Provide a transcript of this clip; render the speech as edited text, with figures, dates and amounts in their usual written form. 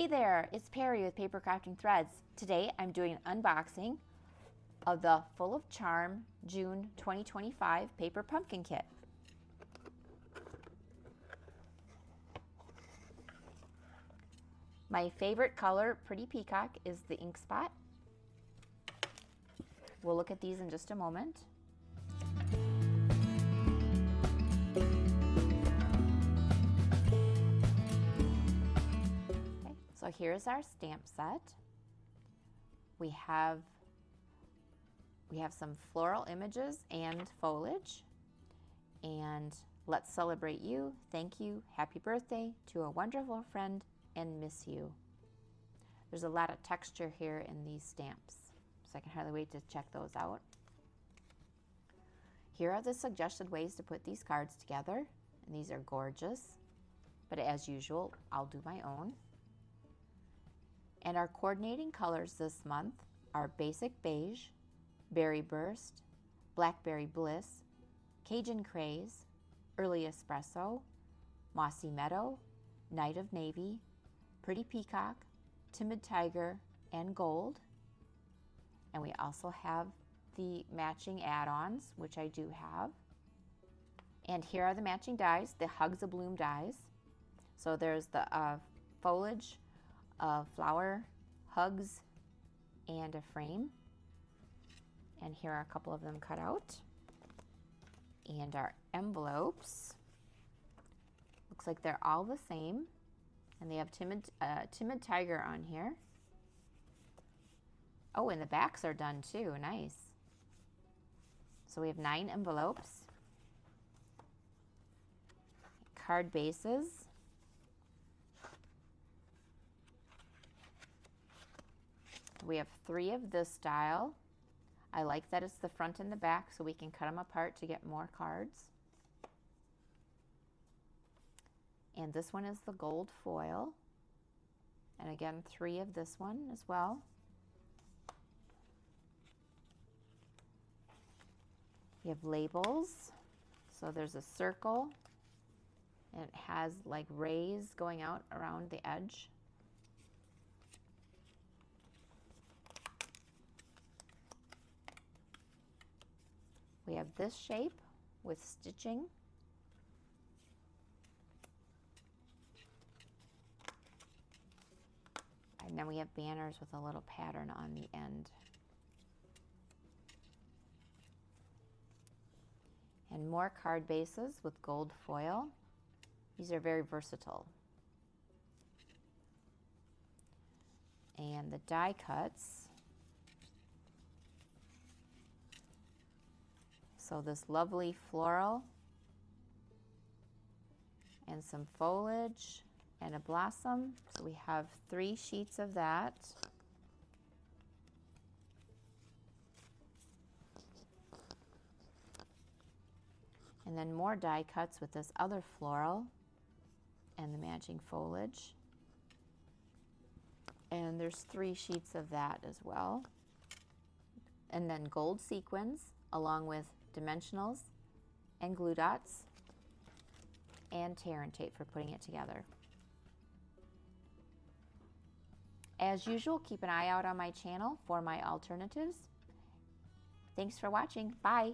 Hey there, it's Perry with PapercraftingThreads. Today I'm doing an unboxing of the Full of Charm June 2025 Paper Pumpkin Kit. My favorite color, Pretty Peacock, is the ink spot. We'll look at these in just a moment. So here's our stamp set. We have some floral images and foliage. And let's celebrate you, thank you, happy birthday to a wonderful friend, and miss you. There's a lot of texture here in these stamps, so I can hardly wait to check those out. Here are the suggested ways to put these cards together, and these are gorgeous, but as usual, I'll do my own. And our coordinating colors this month are Basic Beige, Berry Burst, Blackberry Bliss, Cajun Craze, Early Espresso, Mossy Meadow, Night of Navy, Pretty Peacock, Timid Tiger, and Gold. And we also have the matching add-ons, which I do have. And here are the matching dies, the Hugs a Bloom dies. So there's the foliage, flower, hugs, and a frame. And here are a couple of them cut out. And our envelopes. Looks like they're all the same. And they have Timid Tiger on here. Oh, and the backs are done too, nice. So we have 9 envelopes. Card bases. We have 3 of this style. I like that it's the front and the back so we can cut them apart to get more cards. And this one is the gold foil. And again, 3 of this one as well. You have labels. So there's a circle and it has like rays going out around the edge. We have this shape with stitching. And then we have banners with a little pattern on the end. And more card bases with gold foil. These are very versatile. And the die cuts. So this lovely floral and some foliage and a blossom. So we have 3 sheets of that. And then more die cuts with this other floral and the matching foliage. And there's 3 sheets of that as well. And then gold sequins along with dimensionals and glue dots and tear and tape for putting it together. As usual, keep an eye out on my channel for my alternatives. Thanks for watching. Bye.